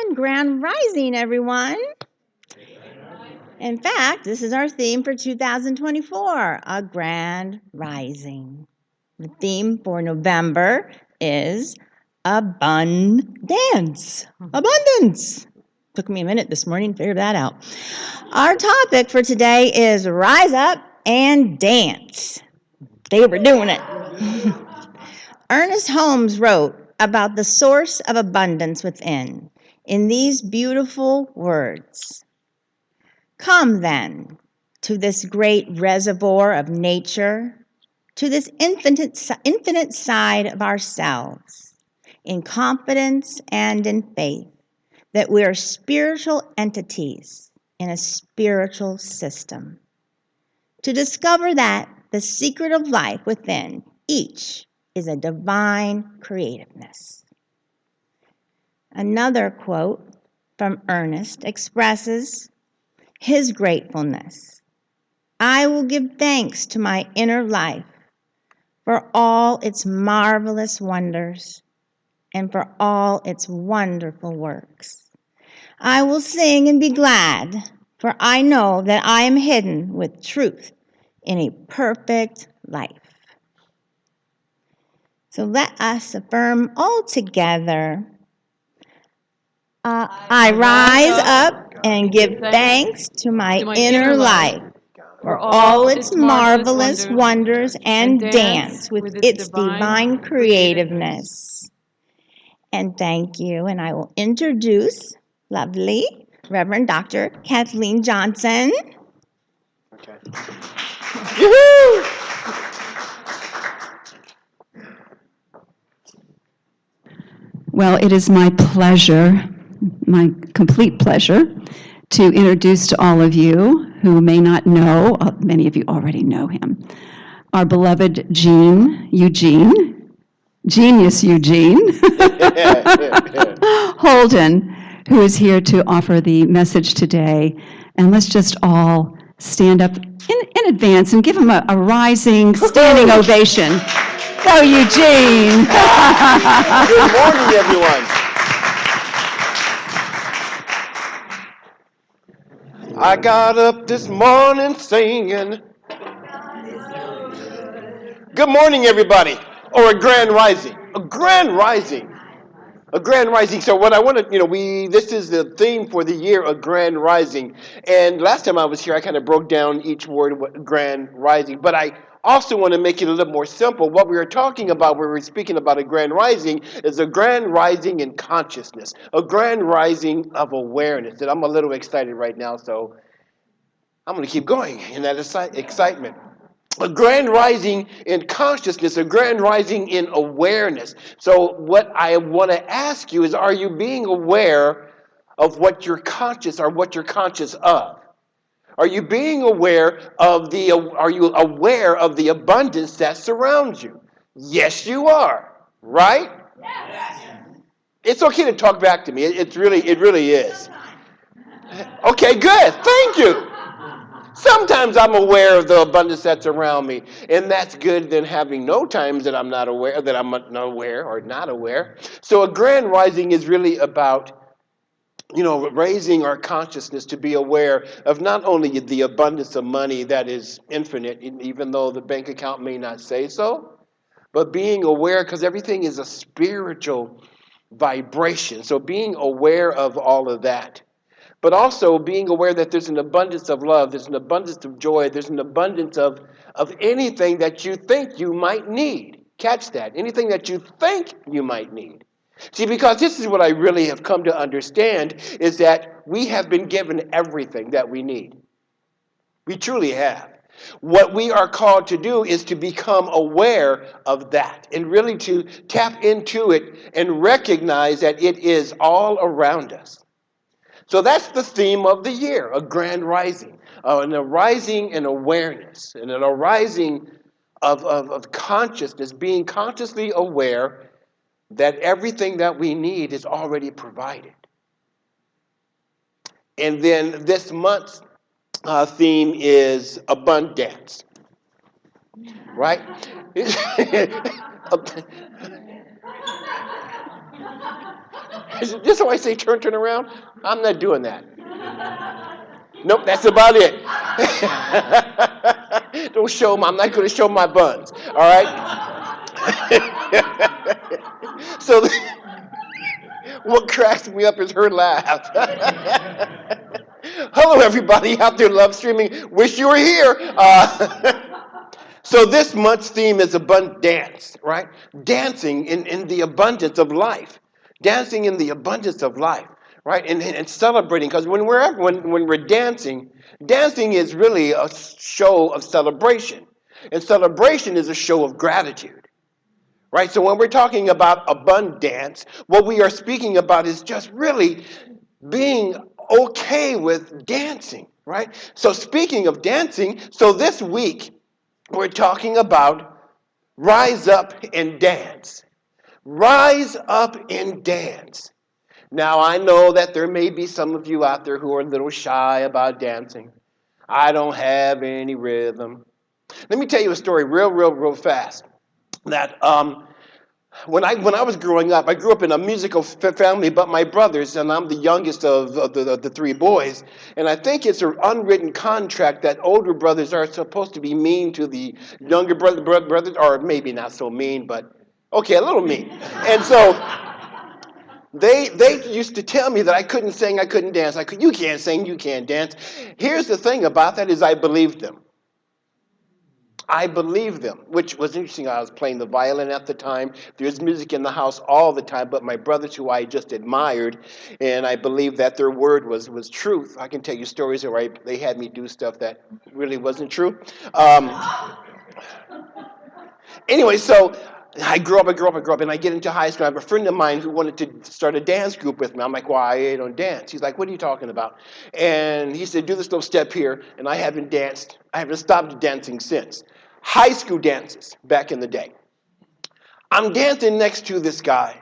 and Grand Rising, everyone. In fact, this is our theme for 2024, a Grand Rising. The theme for November is abundance. Abundance. Took me a minute this morning to figure that out. Our topic for today is rise up and dance. They were doing it. Ernest Holmes wrote about the source of abundance within in these beautiful words. Come then to this great reservoir of nature, to this infinite side of ourselves, in confidence and in faith that we are spiritual entities in a spiritual system. To discover that the secret of life within each is a divine creativeness. Another quote from Ernest expresses his gratefulness. I will give thanks to my inner life for all its marvelous wonders and for all its wonderful works. I will sing and be glad, for I know that I am hidden with truth in a perfect life. So let us affirm all together. I rise up and give thanks to my inner life for all its marvelous wonders and dance with its divine creativeness. And thank you. And I will introduce lovely Reverend Dr. Kathleen Johnson. Okay. Yoo-hoo! Well, it is my pleasure, my complete pleasure, to introduce to all of you who may not know, many of you already know him, our beloved Eugene, genius Eugene Holden, who is here to offer the message today. And let's just all stand up in advance and give him a rising standing ovation. Go, Eugene. Good morning, everyone. I got up this morning singing. Good morning, everybody. Or a grand rising. A grand rising. A grand rising. So what I want to, this is the theme for the year, a grand rising. And last time I was here, I kind of broke down each word, what grand rising. But I also want to make it a little more simple. What we were talking about when we were speaking about a grand rising is a grand rising in consciousness, a grand rising of awareness. And I'm a little excited right now, so I'm going to keep going in that excitement. A grand rising in consciousness, a grand rising in awareness. So what I want to ask you is, are you being aware of what you're conscious or what you're conscious of? Are you being aware of are you aware of the abundance that surrounds you? Yes, you are, right? Yes. It's okay to talk back to me. It really is. Okay, good. Thank you. Sometimes I'm aware of the abundance that's around me, and that's good than having no times that I'm not aware, or not aware. So a grand rising is really about, raising our consciousness to be aware of not only the abundance of money that is infinite, even though the bank account may not say so, but being aware, because everything is a spiritual vibration. So being aware of all of that. But also being aware that there's an abundance of love, there's an abundance of joy, there's an abundance of anything that you think you might need. Catch that. Anything that you think you might need. See, because this is what I really have come to understand, is that we have been given everything that we need. We truly have. What we are called to do is to become aware of that and really to tap into it and recognize that it is all around us. So that's the theme of the year, a grand rising, an arising in awareness, and an arising of consciousness, being consciously aware that everything that we need is already provided. And then this month's theme is abundance, right? Just so I say turn around, I'm not doing that. Nope, that's about it. Don't show them. I'm not going to show my buns. All right. So what cracks me up is her laugh. Hello, everybody out there love streaming. Wish you were here. So this month's theme is abundance, right? Dancing in the abundance of life. Dancing in the abundance of life, right? And celebrating, because when we're dancing, dancing is really a show of celebration. And celebration is a show of gratitude, right? So when we're talking about abundance, what we are speaking about is just really being okay with dancing, right? So speaking of dancing, so this week, we're talking about rise up and dance. Rise up and dance. Now, I know that there may be some of you out there who are a little shy about dancing. I don't have any rhythm. Let me tell you a story real fast. That when I was growing up, I grew up in a musical family, but my brothers, and I'm the youngest of the three boys, and I think it's an unwritten contract that older brothers are supposed to be mean to the younger brothers, or maybe not so mean, but okay, a little mean. And so they used to tell me that I couldn't sing, I couldn't dance. You can't sing, you can't dance. Here's the thing about that is I believed them. I believed them, which was interesting. I was playing the violin at the time. There's music in the house all the time, but my brothers, who I just admired, and I believed that their word was truth. I can tell you stories where they had me do stuff that really wasn't true. Anyway, so I grew up, and I get into high school. I have a friend of mine who wanted to start a dance group with me. I'm like, well, I don't dance. He's like, what are you talking about? And he said, do this little step here, and I haven't stopped dancing since. High school dances back in the day. I'm dancing next to this guy,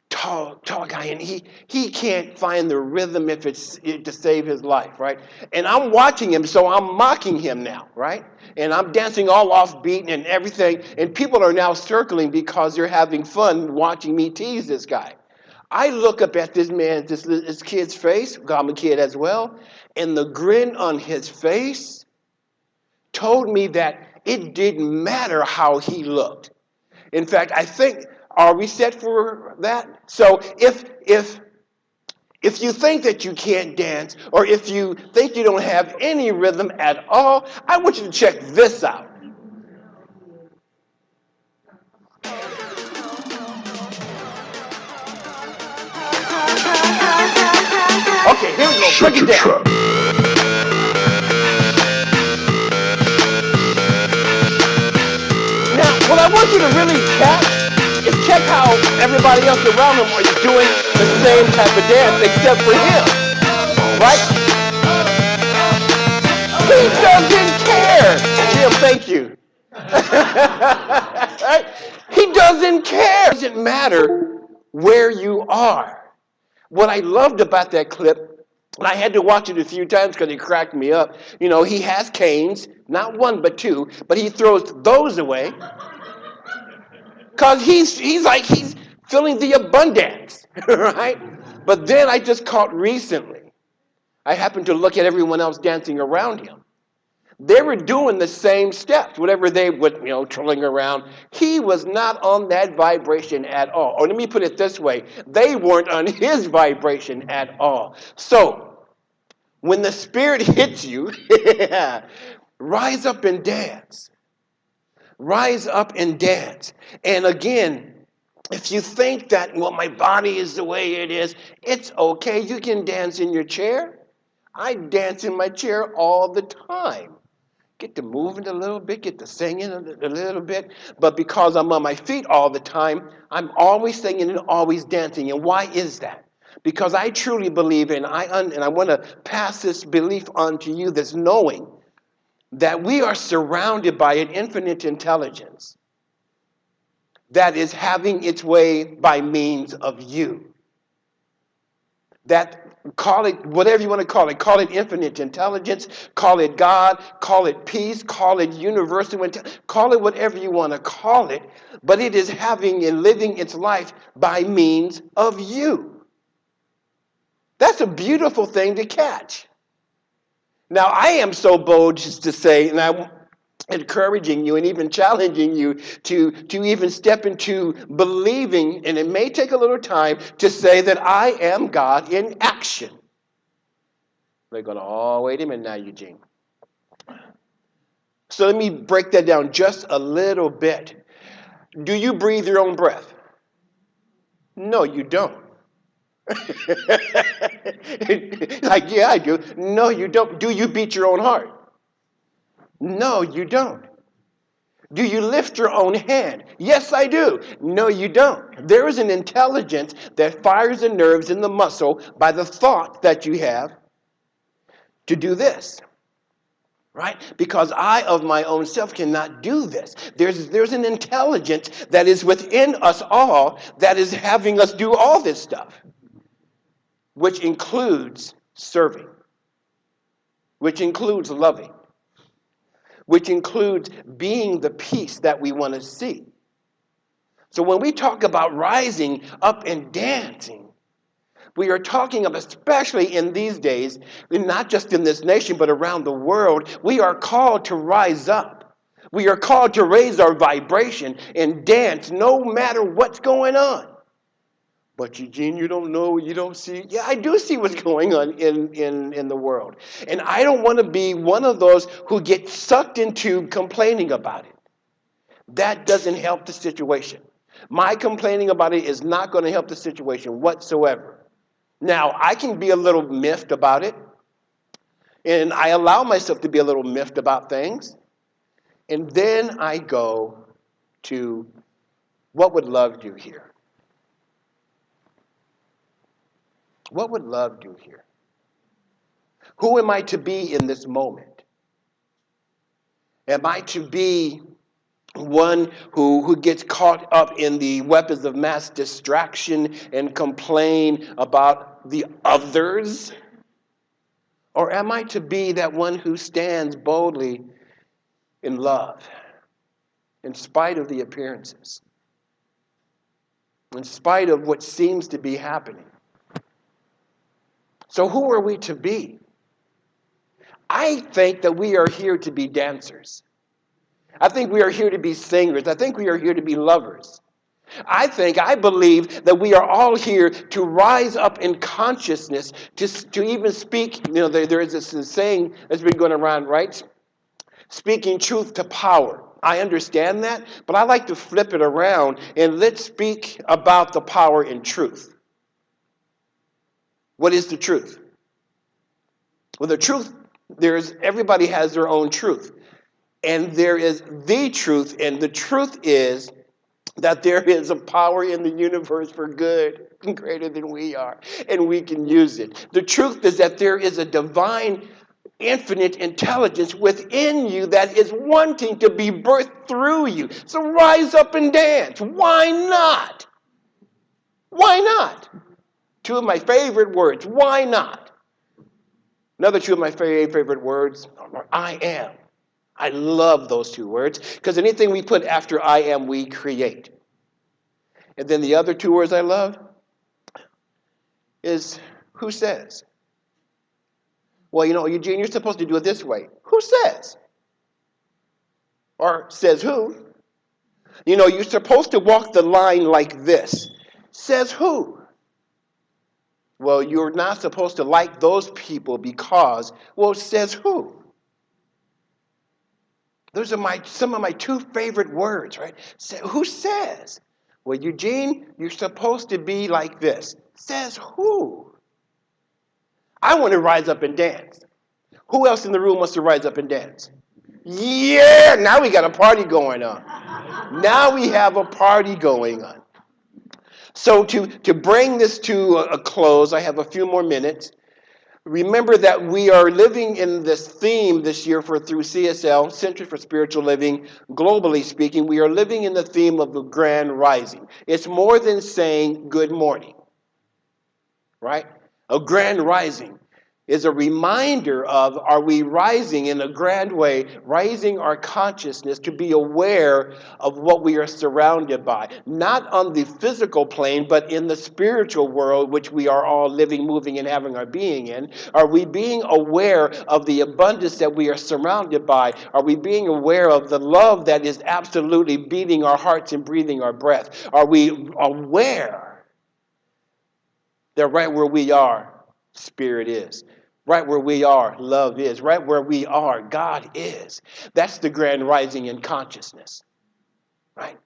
tall guy, and he can't find the rhythm if it's to save his life, right? And I'm watching him, so I'm mocking him now, right? And I'm dancing all off beat and everything, and people are now circling because they're having fun watching me tease this guy. I look up at this man, this kid's face, I'm a kid as well, and the grin on his face told me that it didn't matter how he looked. In fact, I think, are we set for that? So if you think that you can't dance, or if you think you don't have any rhythm at all, I want you to check this out. Okay, here we go. Break it down. Now, what I want you to really check how everybody else around him is doing the same type of dance except for him. Right? He doesn't care. Jim, thank you. Right? He doesn't care. It doesn't matter where you are. What I loved about that clip, and I had to watch it a few times because it cracked me up. You know, he has canes, not one but two, but he throws those away because he's feeling the abundance, right? But then I just caught recently, I happened to look at everyone else dancing around him. They were doing the same steps, whatever they would, trolling around. He was not on that vibration at all. Or let me put it this way, they weren't on his vibration at all. So, when the Spirit hits you, rise up and dance. Rise up and dance. And again, if you think that, well, my body is the way it is, it's okay. You can dance in your chair. I dance in my chair all the time. Get to moving a little bit, get to singing a little bit. But because I'm on my feet all the time, I'm always singing and always dancing. And why is that? Because I truly believe, and I want to pass this belief on to you, this knowing that we are surrounded by an infinite intelligence that is having its way by means of you. that, call it whatever you want to call it infinite intelligence, call it God, call it peace, call it universal, call it whatever you want to call it, but it is having and living its life by means of you. That's a beautiful thing to catch. Now, I am so bold just to say, and I'm encouraging you and even challenging you to even step into believing, and it may take a little time, to say that I am God in action. They're going, oh, wait a minute now, Eugene. So let me break that down just a little bit. Do you breathe your own breath? No, you don't. Like, yeah, I do. No, you don't. Do you beat your own heart? No, you don't. Do you lift your own hand? Yes, I do. No, you don't. There is an intelligence that fires the nerves in the muscle by the thought that you have to do this. Right? Because I of my own self cannot do this. There's an intelligence that is within us all that is having us do all this stuff, which includes serving, which includes loving, which includes being the peace that we want to see. So when we talk about rising up and dancing, we are talking of, especially in these days, not just in this nation, but around the world, we are called to rise up. We are called to raise our vibration and dance no matter what's going on. But Eugene, you don't know, you don't see. Yeah, I do see what's going on in the world. And I don't want to be one of those who get sucked into complaining about it. That doesn't help the situation. My complaining about it is not going to help the situation whatsoever. Now, I can be a little miffed about it, and I allow myself to be a little miffed about things, and then I go to, what would love do here? What would love do here? Who am I to be in this moment? Am I to be one who gets caught up in the weapons of mass distraction and complain about the others? Or am I to be that one who stands boldly in love, in spite of the appearances, in spite of what seems to be happening? So who are we to be? I think that we are here to be dancers. I think we are here to be singers. I think we are here to be lovers. I believe that we are all here to rise up in consciousness, to even speak. You know, there is this saying that's been going around, right? Speaking truth to power. I understand that, but I like to flip it around and let's speak about the power in truth. What is the truth? Well, the truth, everybody has their own truth. And there is the truth, and the truth is that there is a power in the universe for good greater than we are, and we can use it. The truth is that there is a divine, infinite intelligence within you that is wanting to be birthed through you. So rise up and dance. Why not? Why not? Two of my favorite words. Why not? Another two of my favorite words are I am. I love those two words because anything we put after I am, we create. And then the other two words I love is who says? Well, you know, Eugene, you're supposed to do it this way. Who says? Or says who? You know, you're supposed to walk the line like this. Says who? Well, you're not supposed to like those people because, well, says who? Those are some of my two favorite words, right? Who says? Well, Eugene, you're supposed to be like this. Says who? I want to rise up and dance. Who else in the room wants to rise up and dance? Yeah, now we got a party going on. Now we have a party going on. So to bring this to a close, I have a few more minutes. Remember that we are living in this theme this year through CSL, Center for Spiritual Living, globally speaking. We are living in the theme of the grand rising. It's more than saying good morning, right? A grand rising is a reminder of, are we rising in a grand way, raising our consciousness to be aware of what we are surrounded by, not on the physical plane, but in the spiritual world, which we are all living, moving, and having our being in. Are we being aware of the abundance that we are surrounded by? Are we being aware of the love that is absolutely beating our hearts and breathing our breath? Are we aware that right where we are, Spirit is? Right where we are, love is. Right where we are, God is. That's the grand rising in consciousness. Right?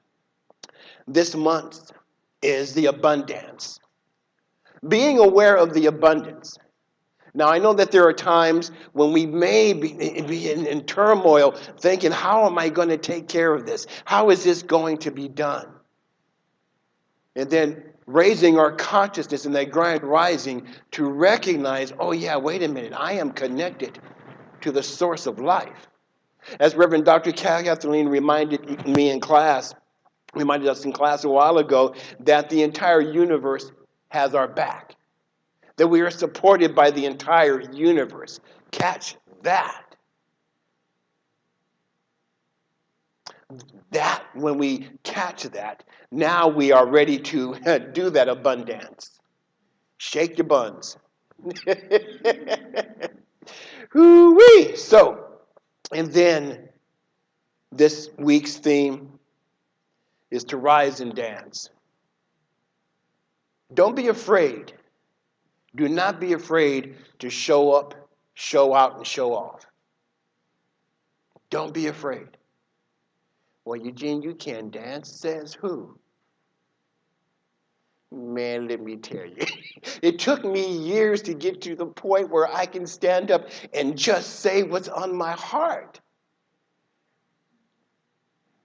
This month is the abundance. Being aware of the abundance. Now, I know that there are times when we may be in turmoil, thinking, how am I going to take care of this? How is this going to be done? And then raising our consciousness in that grand rising to recognize, oh yeah, wait a minute, I am connected to the source of life. As Reverend Dr. Kathleen reminded us in class a while ago, that the entire universe has our back. That we are supported by the entire universe. Catch that. That, when we catch that, now we are ready to do that abundance. Shake your buns. Hoo-wee! So, and then this week's theme is to rise and dance. Don't be afraid. Do not be afraid to show up, show out, and show off. Don't be afraid. Well, Eugene, you can dance. Says who? Man, let me tell you. It took me years to get to the point where I can stand up and just say what's on my heart.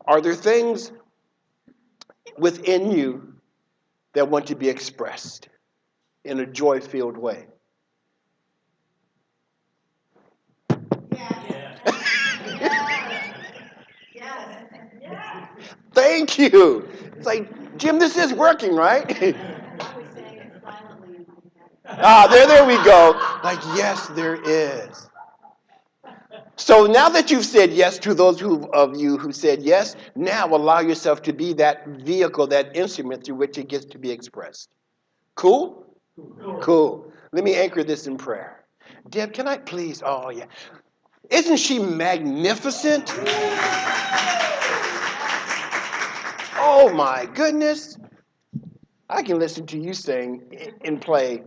Are there things within you that want to be expressed in a joy-filled way? Thank you. It's like, Jim, this is working, right? There we go. Like, yes, there is. So now that you've said yes to those of you who said yes, now allow yourself to be that vehicle, that instrument through which it gets to be expressed. Cool? Cool. Let me anchor this in prayer. Deb, can I please? Oh, yeah. Isn't she magnificent? Oh, my goodness. I can listen to you sing and play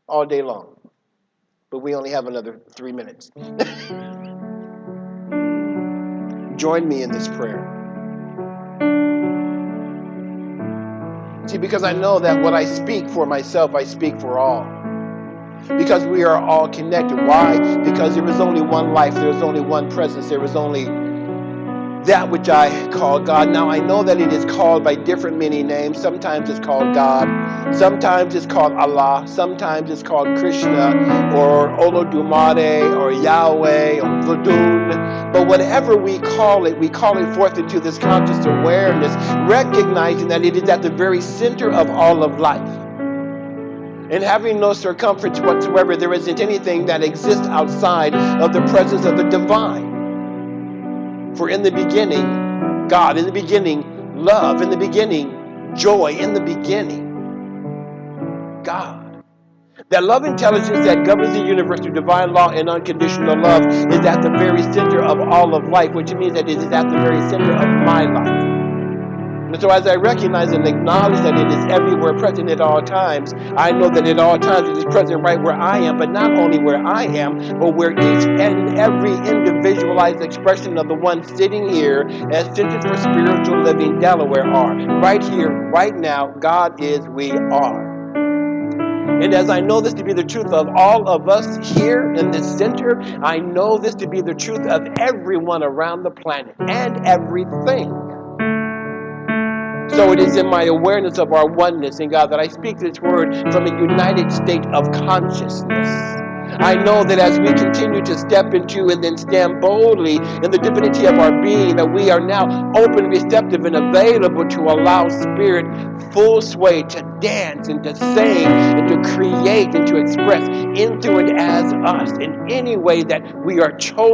all day long. But we only have another 3 minutes. Join me in this prayer. See, because I know that what I speak for myself, I speak for all. Because we are all connected. Why? Because there is only one life, there is only one presence, there is only that which I call God. Now, I know that it is called by different many names. Sometimes it's called God. Sometimes it's called Allah. Sometimes it's called Krishna or Olodumare or Yahweh or Vodun. But whatever we call it forth into this conscious awareness, recognizing that it is at the very center of all of life. And having no circumference whatsoever, there isn't anything that exists outside of the presence of the divine. For in the beginning, God, in the beginning, love, in the beginning, joy, in the beginning, God. That love intelligence that governs the universe through divine law and unconditional love is at the very center of all of life, which means that it is at the very center of my life. And so as I recognize and acknowledge that it is everywhere present at all times, I know that at all times it is present right where I am, but not only where I am, but where each and every individualized expression of the one sitting here as Centers for Spiritual Living Delaware are. Right here, right now, God is, we are. And as I know this to be the truth of all of us here in this center, I know this to be the truth of everyone around the planet and everything. So it is in my awareness of our oneness in God that I speak this word from a united state of consciousness. I know that as we continue to step into and then stand boldly in the divinity of our being, that we are now open, receptive, and available to allow Spirit full sway to dance and to sing and to create and to express in, through, and as us in any way that we are chosen